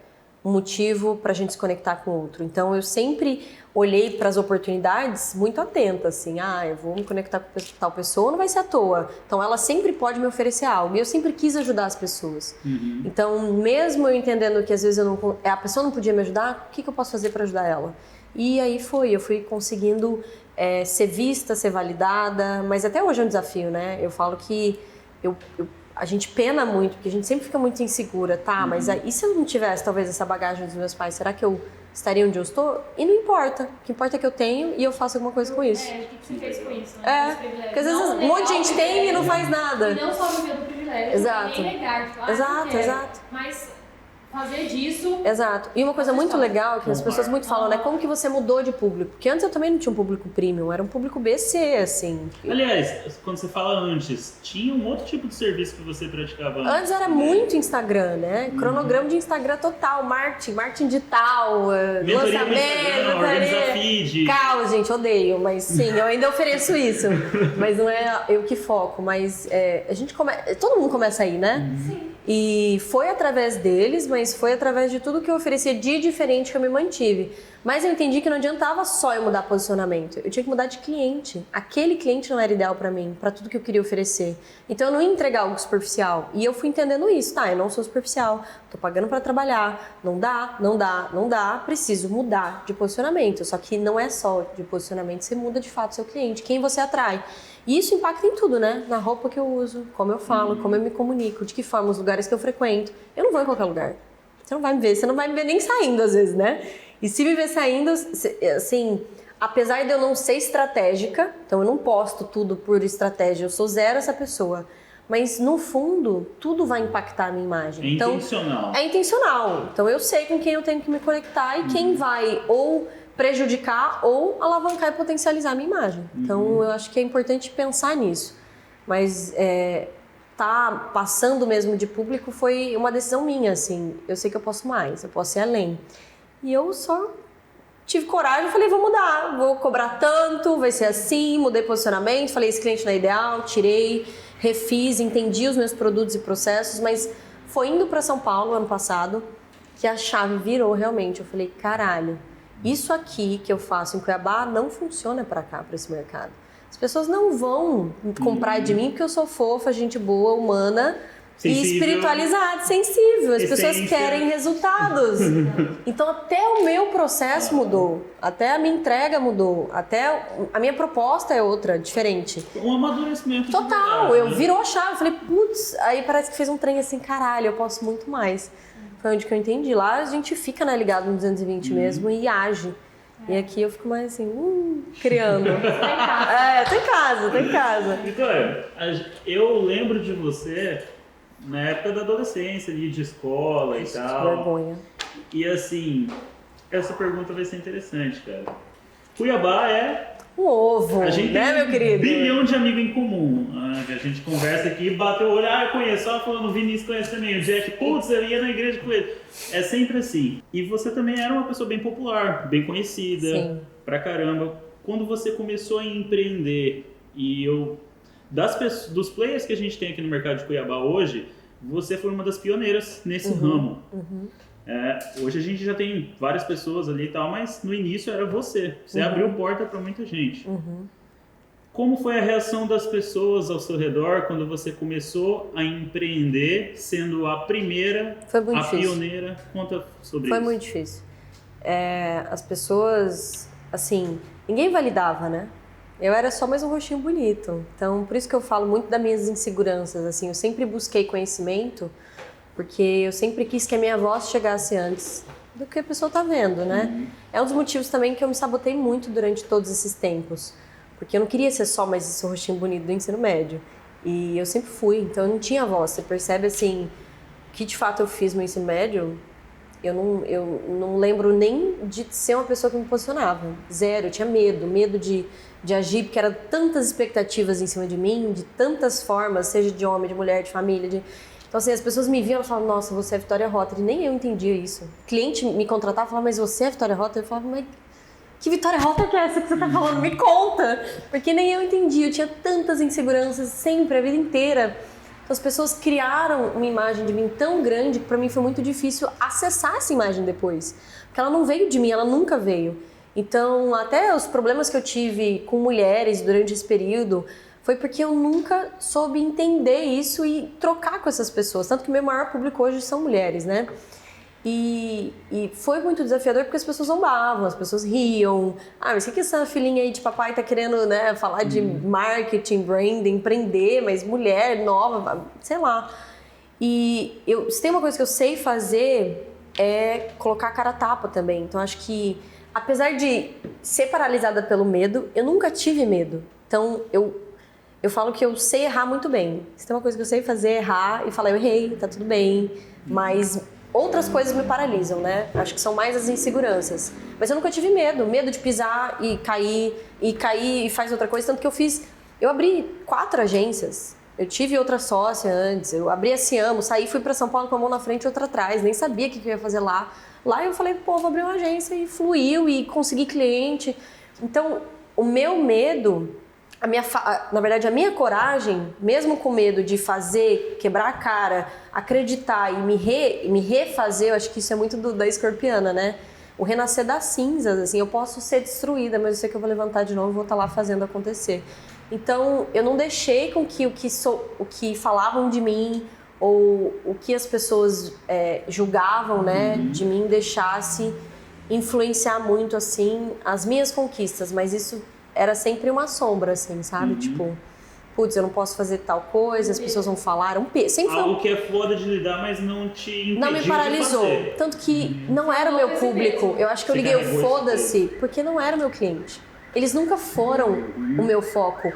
um motivo para a gente se conectar com o outro. Então, eu sempre olhei para as oportunidades muito atenta, assim, eu vou me conectar com tal pessoa, não vai ser à toa. Então, ela sempre pode me oferecer algo. E eu sempre quis ajudar as pessoas. Então, mesmo eu entendendo que às vezes a pessoa não podia me ajudar, o que eu posso fazer para ajudar ela? E aí eu fui conseguindo ser vista, ser validada, mas até hoje é um desafio, né? Eu falo que a gente pena muito, porque a gente sempre fica muito insegura, mas e se eu não tivesse talvez essa bagagem dos meus pais, será que eu estaria onde eu estou? E não importa, o que importa é que eu tenho e eu faço alguma coisa com isso. O que você fez com isso, né? Porque às vezes um monte de gente tem e não faz nada. E não só viver do privilégio, Exato. nem negar, Exato. Mas fazer disso... Exato. E uma coisa muito legal, que as pessoas muito falam, né? Como que você mudou de público? Porque antes eu também não tinha um público premium, era um público BC, assim. Aliás, quando você fala antes, tinha um outro tipo de serviço que você praticava antes? Antes era muito Instagram, né? Cronograma de Instagram total, marketing digital, lançamento, organizar feed. Caos, gente, odeio, mas sim, eu ainda ofereço isso. Mas não é eu que foco, mas todo mundo começa aí, né? Sim. E foi através deles, mas foi através de tudo que eu oferecia de diferente que eu me mantive. Mas eu entendi que não adiantava só eu mudar posicionamento, eu tinha que mudar de cliente. Aquele cliente não era ideal pra mim, pra tudo que eu queria oferecer. Então eu não ia entregar algo superficial. E eu fui entendendo isso, tá? Eu não sou superficial, tô pagando pra trabalhar, não dá, preciso mudar de posicionamento. Só que não é só de posicionamento, você muda de fato seu cliente, quem você atrai. E isso impacta em tudo, né? Na roupa que eu uso, como eu falo, como eu me comunico, de que forma, os lugares que eu frequento. Eu não vou em qualquer lugar. Você não vai me ver nem saindo às vezes, né? E se me ver saindo, assim, apesar de eu não ser estratégica, então eu não posto tudo por estratégia, eu sou zero essa pessoa. Mas no fundo, tudo vai impactar a minha imagem. É intencional. É intencional. Então eu sei com quem eu tenho que me conectar e quem vai ou prejudicar ou alavancar e potencializar a minha imagem. Então eu acho que é importante pensar nisso. Mas tá passando mesmo de público foi uma decisão minha, assim. Eu sei que eu posso mais, eu posso ir além. E eu só tive coragem e falei, vou mudar, vou cobrar tanto, vai ser assim, mudei posicionamento, falei, esse cliente não é ideal, tirei, refiz, entendi os meus produtos e processos, mas foi indo para São Paulo ano passado que a chave virou realmente. Eu falei, caralho, isso aqui que eu faço em Cuiabá não funciona para cá, para esse mercado. As pessoas não vão comprar de mim porque eu sou fofa, gente boa, humana, sensível, e espiritualizada, sensível. As pessoas querem resultados. Então até o meu processo mudou, até a minha entrega mudou, até a minha proposta é outra, diferente. Um amadurecimento. Total, eu virou a chave, falei, putz, aí parece que fez um trem assim, caralho, eu posso muito mais. Foi onde que eu entendi. Lá a gente fica, né, ligado no 220 mesmo e age. E aqui eu fico mais assim, criando. Tô em casa. Vitória, eu lembro de você na época da adolescência, ali, de escola e tal. Que vergonha. E assim, essa pergunta vai ser interessante, cara. Cuiabá é... Um ovo, a gente né, tem meu querido? 1 bilhão de amigos em comum. A gente conversa aqui, bateu o olho, eu conheço, só falando, o Vinícius conhece também, o Jack, putz, eu ia na igreja com ele. É sempre assim. E você também era uma pessoa bem popular, bem conhecida, sim, pra caramba. Quando você começou a empreender, e dos players que a gente tem aqui no mercado de Cuiabá hoje, você foi uma das pioneiras nesse ramo. Hoje a gente já tem várias pessoas ali e tal, mas no início era você. Você abriu porta para muita gente. Como foi a reação das pessoas ao seu redor quando você começou a empreender, sendo a primeira, a pioneira? Conta sobre isso. Foi muito difícil. As pessoas, assim, ninguém validava, né? Eu era só mais um rostinho bonito. Então, por isso que eu falo muito das minhas inseguranças, assim. Eu sempre busquei conhecimento, porque eu sempre quis que a minha voz chegasse antes do que a pessoa tá vendo, né? É um dos motivos também que eu me sabotei muito durante todos esses tempos. Porque eu não queria ser só mais esse rostinho bonito do ensino médio. E eu sempre fui, então eu não tinha voz. Você percebe, assim, que de fato eu fiz no ensino médio, eu não lembro nem de ser uma pessoa que me posicionava. Zero, eu tinha medo de agir, porque eram tantas expectativas em cima de mim, de tantas formas, seja de homem, de mulher, de família, Então, assim, as pessoas me viam e falavam, nossa, você é a Vitória Rotary. Nem eu entendia isso. O cliente me contratava e falava, mas você é a Vitória Rotary? Eu falava, mas que Vitória Rotary que é essa que você tá falando? Me conta! Porque nem eu entendia. Eu tinha tantas inseguranças sempre, a vida inteira. Então, as pessoas criaram uma imagem de mim tão grande que pra mim foi muito difícil acessar essa imagem depois. Porque ela não veio de mim, ela nunca veio. Então, até os problemas que eu tive com mulheres durante esse período foi porque eu nunca soube entender isso e trocar com essas pessoas. Tanto que meu maior público hoje são mulheres, né? E foi muito desafiador porque as pessoas zombavam, as pessoas riam. Mas o que essa filhinha aí de papai tá querendo, né, falar de marketing, branding, empreender, mas mulher nova, sei lá. E se tem uma coisa que eu sei fazer é colocar a cara a tapa também. Então acho que, apesar de ser paralisada pelo medo, eu nunca tive medo. Então eu falo que eu sei errar muito bem. Se tem uma coisa que eu sei fazer é errar e falar, eu errei, tá tudo bem. Mas outras coisas me paralisam, né? Acho que são mais as inseguranças. Mas eu nunca tive medo de pisar e cair e faz outra coisa. Tanto que eu abri 4 agências. Eu tive outra sócia antes, eu abri a Ciamo, saí, fui para São Paulo com a mão na frente e outra atrás, nem sabia o que eu ia fazer lá. Lá eu falei, pô, vou abrir uma agência e fluiu e consegui cliente. Então, o meu medo, na verdade, a minha coragem, mesmo com medo de fazer, quebrar a cara, acreditar e me refazer, eu acho que isso é muito da escorpiana, né? O renascer das cinzas, assim, eu posso ser destruída, mas eu sei que eu vou levantar de novo e vou estar lá fazendo acontecer. Então, eu não deixei com que o que falavam de mim ou o que as pessoas julgavam, né, de mim deixasse influenciar muito, assim, as minhas conquistas. Mas isso era sempre uma sombra, assim, sabe? Tipo, putz, eu não posso fazer tal coisa, as pessoas vão falar. Sempre foi algo que é foda de lidar, mas não te impediu não me paralisou. De fazer. Tanto que não era o meu público. Eu acho que eu liguei o foda-se porque não era o meu cliente. Eles nunca foram o meu foco.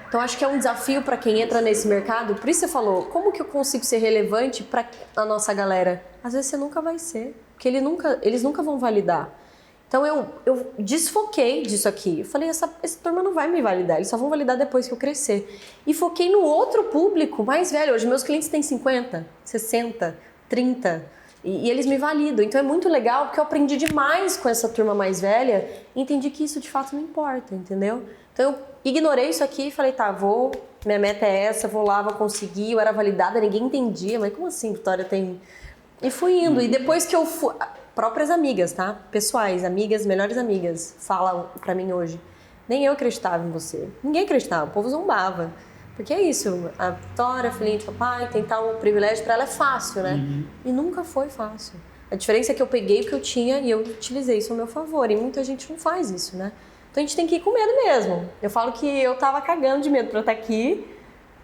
Então acho que é um desafio para quem entra nesse mercado. Por isso você falou, como que eu consigo ser relevante para a nossa galera? Às vezes você nunca vai ser, porque eles nunca vão validar. Então eu desfoquei disso aqui. Eu falei, essa turma não vai me validar, eles só vão validar depois que eu crescer. E foquei no outro público mais velho. Hoje meus clientes têm 50, 60, 30 e eles me validam. Então é muito legal porque eu aprendi demais com essa turma mais velha e entendi que isso de fato não importa, entendeu? Então eu ignorei isso aqui e falei, tá, minha meta é essa, vou lá, vou conseguir. Eu era validada, ninguém entendia, mas como assim, Vitória, tem... E fui indo, e depois que eu fui... Próprias amigas, tá? Pessoais, amigas, melhores amigas, falam pra mim hoje. Nem eu acreditava em você. Ninguém acreditava, o povo zombava. Porque é isso, a Vitória, filhinha de papai, tentar um privilégio pra ela é fácil, né? E nunca foi fácil. A diferença é que eu peguei o que eu tinha e eu utilizei isso ao meu favor. E muita gente não faz isso, né? Então a gente tem que ir com medo mesmo. Eu falo que eu tava cagando de medo pra estar aqui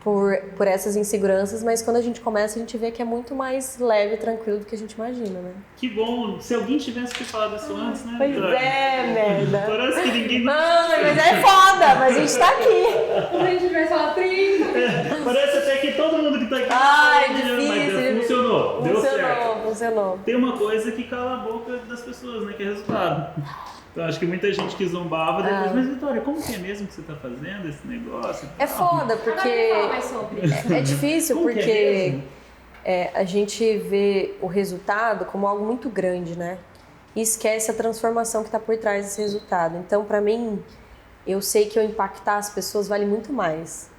por essas inseguranças, mas quando a gente começa a gente vê que é muito mais leve e tranquilo do que a gente imagina, né? Que bom! Se alguém tivesse te falado isso antes, né? Pois merda! Parece que ninguém... Mas é foda, mas a gente tá aqui. Quando a gente vai falar 30... Parece até que todo mundo que tá aqui... Ai, difícil. Mas funcionou, deu certo. Funcionou. Tem uma coisa que cala a boca das pessoas, né? Que é resultado. Então, acho que muita gente que zombava depois, mas Vitória, como que é mesmo que você tá fazendo esse negócio? É foda, porque é difícil, como porque a gente vê o resultado como algo muito grande, né? E esquece a transformação que tá por trás desse resultado. Então, pra mim, eu sei que eu impactar as pessoas vale muito mais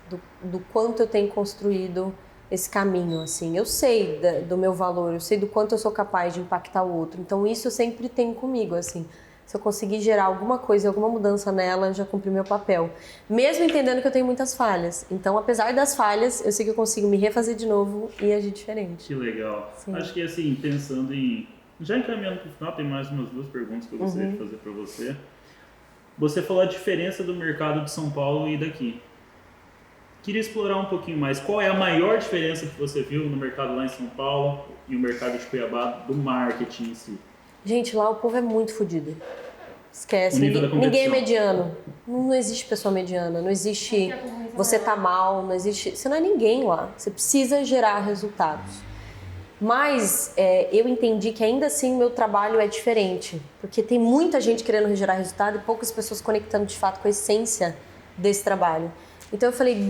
do quanto eu tenho construído esse caminho, assim. Eu sei do meu valor, eu sei do quanto eu sou capaz de impactar o outro. Então, isso eu sempre tenho comigo, assim. Se eu conseguir gerar alguma coisa, alguma mudança nela, já cumpri meu papel. Mesmo entendendo que eu tenho muitas falhas. Então, apesar das falhas, eu sei que eu consigo me refazer de novo e agir diferente. Que legal. Sim. Acho que assim, pensando em... Já encaminhando para o final, tem mais umas 2 perguntas que eu gostaria de fazer para você. Você falou a diferença do mercado de São Paulo e daqui. Queria explorar um pouquinho mais. Qual é a maior diferença que você viu no mercado lá em São Paulo e o mercado de Cuiabá do marketing em si? Gente, lá o povo é muito fodido. Esquece, ninguém é mediano. Não existe pessoa mediana, não existe você tá mal, não existe... Você não é ninguém lá, você precisa gerar resultados. Mas eu entendi que ainda assim o meu trabalho é diferente, porque tem muita gente querendo gerar resultado e poucas pessoas conectando de fato com a essência desse trabalho. Então eu falei,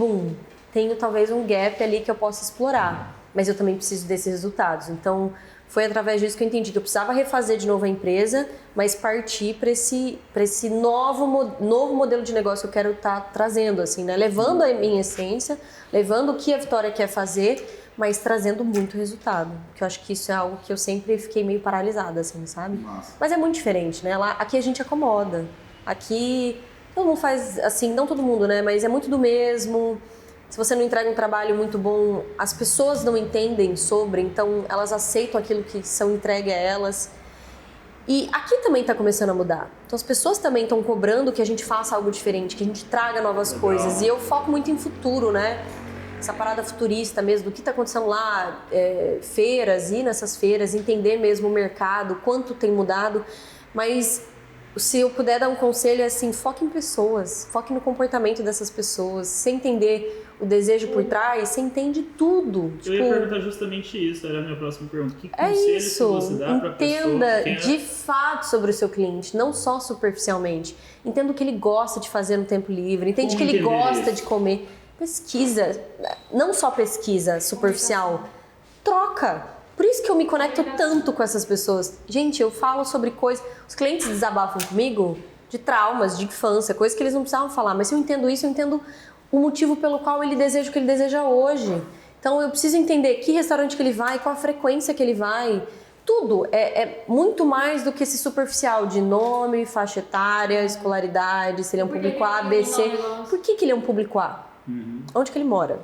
tenho talvez um gap ali que eu possa explorar, mas eu também preciso desses resultados. Então foi através disso que eu entendi que eu precisava refazer de novo a empresa, mas partir para esse novo modelo de negócio que eu quero estar trazendo, assim, né? Levando a minha essência, levando o que a Vitória quer fazer, mas trazendo muito resultado. Que eu acho que isso é algo que eu sempre fiquei meio paralisada, assim, sabe? Nossa. Mas é muito diferente, né? Aqui a gente acomoda. Aqui todo mundo faz, assim, não todo mundo, né? Mas é muito do mesmo. Se você não entrega um trabalho muito bom, as pessoas não entendem sobre, então elas aceitam aquilo que são entregue a elas. E aqui também está começando a mudar. Então as pessoas também estão cobrando que a gente faça algo diferente, que a gente traga novas coisas. E eu foco muito em futuro, né? Essa parada futurista mesmo, do que está acontecendo lá, feiras, ir nessas feiras, entender mesmo o mercado, quanto tem mudado. Mas se eu puder dar um conselho, é assim, foque em pessoas, foque no comportamento dessas pessoas. Você entender o desejo por trás, você entende tudo. Eu ia perguntar justamente isso, era a minha próxima pergunta. Que conselho isso, você dá pra pessoa? entenda de fato sobre o seu cliente, não só superficialmente. Entenda o que ele gosta de fazer no tempo livre, entende o que ele gosta de comer. Pesquisa, não só pesquisa superficial, troca. Por isso que eu me conecto tanto com essas pessoas. Gente, eu falo sobre coisas... Os clientes desabafam comigo de traumas, de infância, coisas que eles não precisavam falar. Mas se eu entendo isso, eu entendo o motivo pelo qual ele deseja o que ele deseja hoje. Então eu preciso entender que restaurante que ele vai, qual a frequência que ele vai. Tudo é muito mais do que esse superficial de nome, faixa etária, escolaridade, se ele é um público A, B, C. Por que ele é um público A? Onde que ele mora?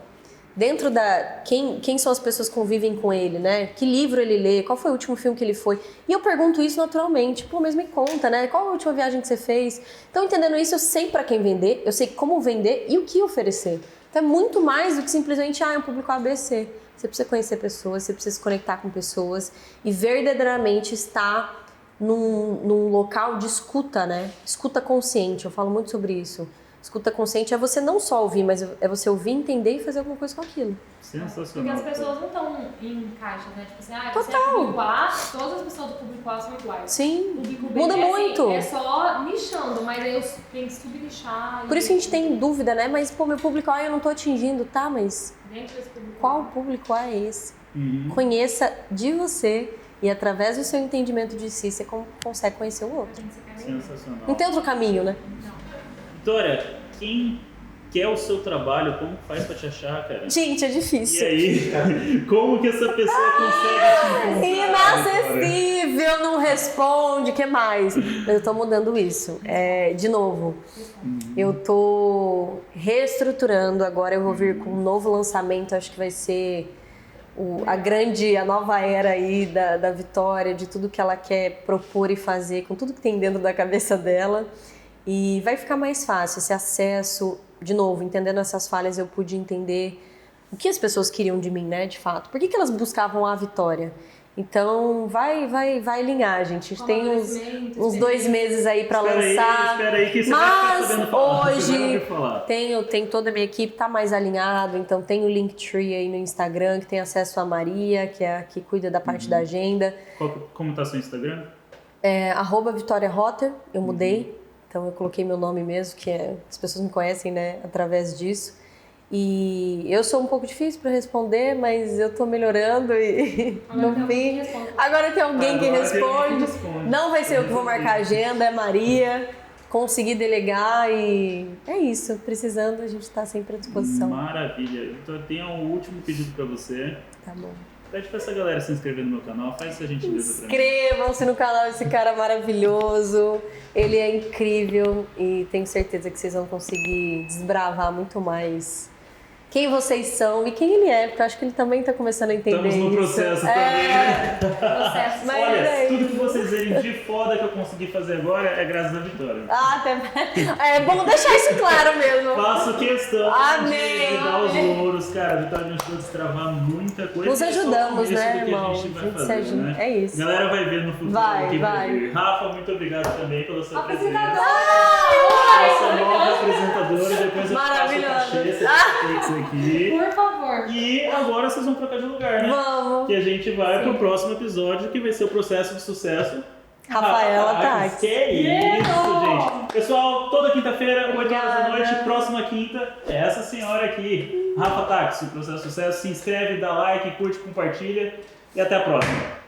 Dentro da... Quem são as pessoas que convivem com ele, né? Que livro ele lê? Qual foi o último filme que ele foi? E eu pergunto isso naturalmente. Pô, mas me conta, né? Qual a última viagem que você fez? Então, entendendo isso, eu sei pra quem vender, eu sei como vender e o que oferecer. Então, é muito mais do que simplesmente, é um público ABC. Você precisa conhecer pessoas, você precisa se conectar com pessoas e verdadeiramente estar num local de escuta, né? Escuta consciente, eu falo muito sobre isso. Escuta consciente é você não só ouvir, mas é você ouvir, entender e fazer alguma coisa com aquilo. Sensacional. Porque as pessoas não estão em caixa, né? Tipo assim, você Total. é público A, todas as pessoas do público A são iguais. Sim, Público B, muda assim, muito. É só nichando, mas aí eu tenho que subnichar. Por isso que a gente tem dúvida, né? Mas, pô, meu público A eu não tô atingindo, tá? Mas Dentro desse público qual público A é esse? Conheça De você e através do seu entendimento de si, você consegue conhecer o outro. Sensacional. Não tem outro caminho, né? Vitória, quem quer o seu trabalho, como faz pra te achar, cara? Gente, é difícil. E aí, como que essa pessoa consegue te encontrar? Inacessível, não responde, o que mais? Eu tô mudando isso. De novo, eu tô reestruturando, agora eu vou vir com um novo lançamento, acho que vai ser a nova era aí da Vitória, de tudo que ela quer propor e fazer, com tudo que tem dentro da cabeça dela. E vai ficar mais fácil esse acesso, de novo, entendendo essas falhas, eu pude entender o que as pessoas queriam de mim, né, de fato. Por que elas buscavam a vitória? Então, vai alinhar, gente. A gente tem uns 2 meses aí pra lançar. Espera aí que você mas vai ficar sabendo falar. Hoje tem toda a minha equipe, tá mais alinhado. Então, tem o Linktree aí no Instagram, que tem acesso a Maria, que é a que cuida da parte da agenda. Como tá seu Instagram? @VitoriaRotter, eu mudei. Então eu coloquei meu nome mesmo, que as pessoas me conhecem, né, através disso. E eu sou um pouco difícil para responder, mas eu tô melhorando e no fim. Agora tem alguém que responde. Não vai ser eu que vou marcar a agenda, é Maria. Conseguir delegar e é isso. Precisando, a gente está sempre à disposição. Maravilha. Então eu tenho um último pedido para você. Tá bom. Pede pra essa galera se inscrever no meu canal, faz essa gentileza pra mim. Inscrevam-se no canal desse cara maravilhoso. Ele é incrível e tenho certeza que vocês vão conseguir desbravar muito mais quem vocês são e quem ele é, porque eu acho que ele também tá começando a entender isso. Estamos no processo também, né? Processo. Mas olha, tudo que vocês verem de foda que eu consegui fazer agora é graças à Vitória. É bom deixar isso claro mesmo. Faço questão Amém. de dar os louros, cara. A Vitória me ajudou a destravar muita coisa. Nos ajudamos, né, irmão? A gente vai fazer, né? É isso. A galera vai ver no futuro. Vai. Rafa, muito obrigado também pela sua presença. Nossa, nova apresentadora, depois eu faço o cachê, aqui. Por favor. E agora vocês vão trocar de lugar, né? Vamos. Que a gente vai pro próximo episódio, que vai ser o processo de sucesso. Rafaela Tax. Que é isso, gente. Pessoal, toda quinta-feira, 8 horas da noite, próxima quinta, é essa senhora aqui, Rafa Tax, o processo de sucesso. Se inscreve, dá like, curte, compartilha e até a próxima.